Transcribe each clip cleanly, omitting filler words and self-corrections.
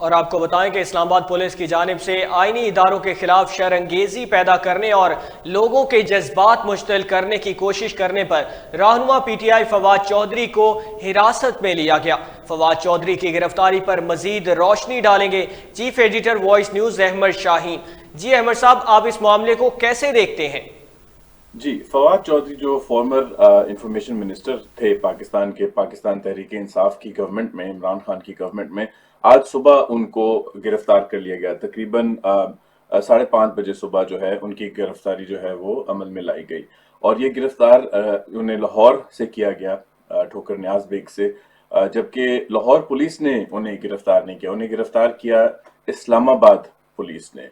اور آپ کو بتائیں کہ اسلام آباد پولیس کی جانب سے آئینی اداروں کے خلاف شر انگیزی پیدا کرنے اور لوگوں کے جذبات مشتعل کرنے کی کوشش کرنے پر رہنما P T I Fawad Chaudhry کو حراست میں لیا گیا۔ فواد چودھری کی گرفتاری پر مزید روشنی ڈالیں گے chief editor Voice News Ahmed Shaheen. جی احمد صاحب، آپ اس معاملے کو کیسے دیکھتے ہیں؟ جی، فواد چودھری جو فارمر انفارمیشن منسٹر تھے پاکستان کے، پاکستان تحریک انصاف کی گورنمنٹ میں، عمران خان کی گورنمنٹ میں، آج صبح ان کو گرفتار کر لیا گیا۔ تقریباً 5:30 بجے صبح جو ہے ان کی گرفتاری جو ہے وہ عمل میں لائی گئی، اور یہ گرفتار انہیں لاہور سے کیا گیا، ٹھوکر نیاز بیگ سے، جبکہ لاہور پولیس نے انہیں گرفتار نہیں کیا، انہیں گرفتار کیا اسلام آباد پولیس نے۔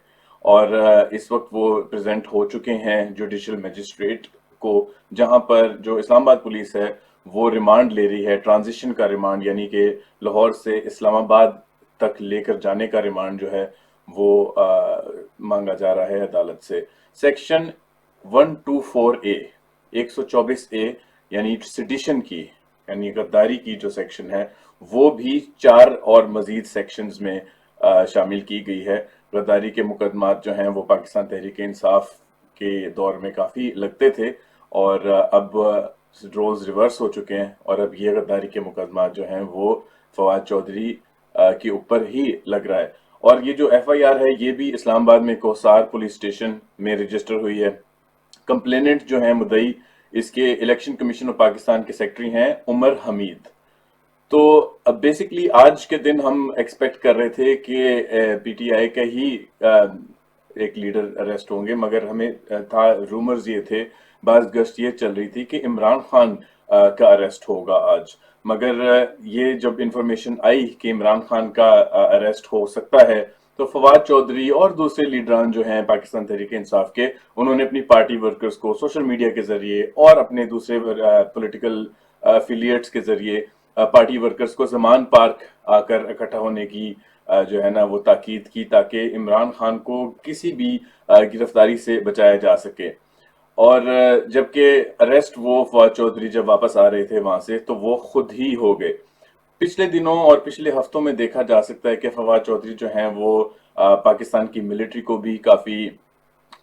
اور اس وقت وہ پریزنٹ ہو چکے ہیں جوڈیشل میجسٹریٹ کو، جہاں پر جو اسلام آباد پولیس ہے وہ ریمانڈ لے رہی ہے، ٹرانزیشن کا ریمانڈ، یعنی کہ لاہور سے اسلام آباد تک لے کر جانے کا ریمانڈ جو ہے وہ مانگا جا رہا ہے عدالت سے۔ سیکشن 124A 124A یعنی سیڈیشن کی، یعنی غداری کی جو سیکشن ہے وہ بھی 4 اور مزید سیکشنز میں شامل کی گئی ہے۔ غداری کے مقدمات جو ہیں وہ پاکستان تحریک انصاف کے دور میں کافی لگتے تھے، اور اب رولز ریورس ہو چکے ہیں، اور اب یہ غداری کے مقدمات جو ہیں وہ فواد چودھری کے اوپر ہی لگ رہا ہے۔ اور یہ جو ایف آئی آر ہے یہ بھی اسلام آباد میں کوسار پولیس اسٹیشن میں رجسٹر ہوئی ہے۔ کمپلیننٹ جو ہیں مدعی اس کے الیکشن کمیشن آف پاکستان کے سیکرٹری ہیں عمر حمید۔ تو اب بیسکلی آج کے دن ہم ایکسپیکٹ کر رہے تھے کہ پی ٹی آئی کا ہی ایک لیڈر اریسٹ ہوں گے، مگر ہمیں تھا، رومرز یہ تھے، بعض گشت یہ چل رہی تھی کہ عمران خان کا اریسٹ ہوگا آج، مگر یہ جب انفارمیشن آئی کہ عمران خان کا اریسٹ ہو سکتا ہے تو فواد چودھری اور دوسرے لیڈران جو ہیں پاکستان تحریک انصاف کے، انہوں نے اپنی پارٹی ورکرز کو سوشل میڈیا کے ذریعے اور اپنے دوسرے پولیٹیکل افیلیٹس کے ذریعے پارٹی ورکرز کو زمان پارک آ کر اکٹھا ہونے کی جو ہے نا وہ تاکید کی، تاکہ عمران خان کو کسی بھی گرفتاری سے بچایا جا سکے۔ اور جبکہ اریسٹ وہ فواد چودھری جب واپس آ رہے تھے وہاں سے تو وہ خود ہی ہو گئے۔ پچھلے دنوں اور پچھلے ہفتوں میں دیکھا جا سکتا ہے کہ فواد چودھری جو ہیں وہ پاکستان کی ملٹری کو بھی کافی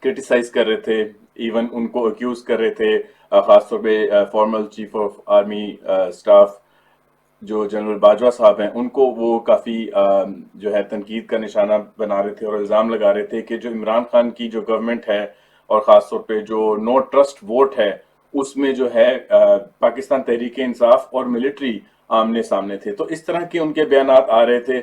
کرٹیسائز کر رہے تھے، ایون ان کو اکیوز کر رہے تھے، خاص طور پہ farmer chief of army staff جو جنرل باجوہ صاحب ہیں، ان کو وہ کافی جو ہے تنقید کا نشانہ بنا رہے تھے، اور الزام لگا رہے تھے کہ جو عمران خان کی جو گورنمنٹ ہے، اور خاص طور پہ جو نو ٹرسٹ ووٹ ہے، اس میں جو ہے پاکستان تحریک انصاف اور ملٹری آمنے سامنے تھے۔ تو اس طرح کے ان کے بیانات آ رہے تھے۔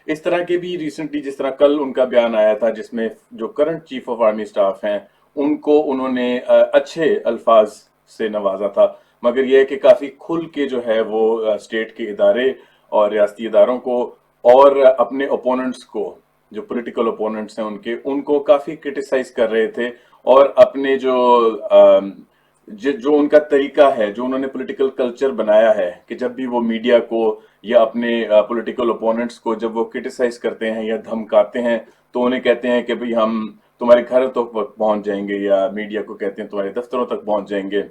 اس طرح کے بھی ریسنٹلی، جس طرح کل ان کا بیان آیا تھا جس میں جو current chief of army staff ہیں ان کو انہوں نے اچھے الفاظ سے نوازا تھا، مگر یہ ہے کہ کافی کھل کے جو ہے وہ اسٹیٹ کے ادارے اور ریاستی اداروں کو اور اپنے اپوننٹس کو، جو پولیٹیکل اپوننٹس ہیں ان کو کافی کرٹیسائز کر رہے تھے، اور اپنے جو ان کا طریقہ ہے، جو انہوں نے پولیٹیکل کلچر بنایا ہے کہ جب بھی وہ میڈیا کو یا اپنے پولیٹیکل اپوننٹس کو جب وہ کرٹیسائز کرتے ہیں یا دھمکاتے ہیں تو انہیں کہتے ہیں کہ بھئی ہم تمہارے گھر تک پہنچ جائیں گے، یا میڈیا کو کہتے ہیں تمہارے دفتروں تک پہنچ جائیں گے۔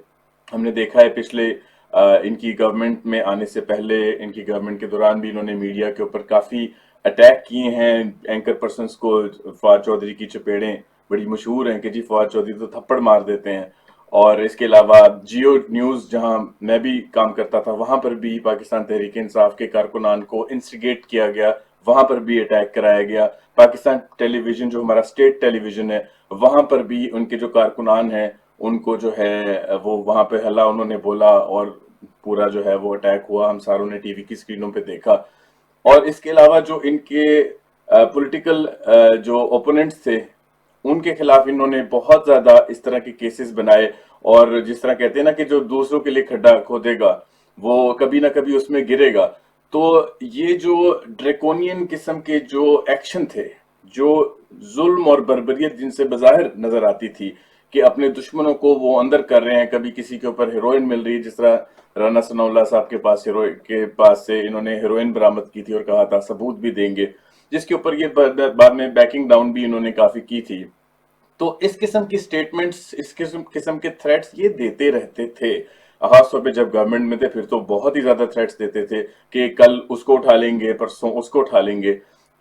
ہم نے دیکھا ہے پچھلے ان کی گورنمنٹ میں آنے سے پہلے، ان کی گورنمنٹ کے دوران بھی انہوں نے میڈیا کے اوپر کافی اٹیک کیے ہیں، اینکر پرسنز کو۔ فواد چودھری کی چپیڑیں بڑی مشہور ہیں کہ جی فواد چودھری تو تھپڑ مار دیتے ہیں۔ اور اس کے علاوہ جیو نیوز جہاں میں بھی کام کرتا تھا وہاں پر بھی پاکستان تحریک انصاف کے کارکنان کو انسٹیگیٹ کیا گیا، وہاں پر بھی اٹیک کرایا گیا۔ پاکستان ٹیلی ویژن جو ہمارا اسٹیٹ ٹیلی ویژن ہے، وہاں پر بھی ان کے جو کارکنان ہیں ان کو جو ہے وہ وہاں پہ ہلا انہوں نے بولا، اور پورا جو ہے وہ اٹیک ہوا، ہم ساروں نے ٹی وی کی اسکرینوں پہ دیکھا۔ اور اس کے علاوہ جو ان کے پولیٹیکل جو اوپوننٹس تھے ان کے خلاف انہوں نے بہت زیادہ اس طرح کے کیسز بنائے، اور جس طرح کہتے ہیں نا کہ جو دوسروں کے لیے کھڈا کھودے گا وہ کبھی نہ کبھی اس میں گرے گا۔ تو یہ جو ڈریکونین قسم کے جو ایکشن تھے، جو ظلم اور بربریت جن سے بظاہر نظر آتی تھی کہ اپنے دشمنوں کو وہ اندر کر رہے ہیں، کبھی کسی کے اوپر ہیروئن مل رہی ہے، جس طرح رانا ثناء اللہ صاحب کے پاس سے انہوں نے ہیروئن برآمد کی تھی اور کہا تھا ثبوت بھی دیں گے، جس کے اوپر یہ بعد میں بیکنگ ڈاؤن بھی انہوں نے کافی کی تھی۔ تو اس قسم کی سٹیٹمنٹس، اس قسم کے تھریٹس یہ دیتے رہتے تھے، خاص طور پہ جب گورنمنٹ میں تھے، پھر تو بہت ہی زیادہ تھریٹس دیتے تھے کہ کل اس کو اٹھا لیں گے، پرسوں اس کو اٹھا لیں گے۔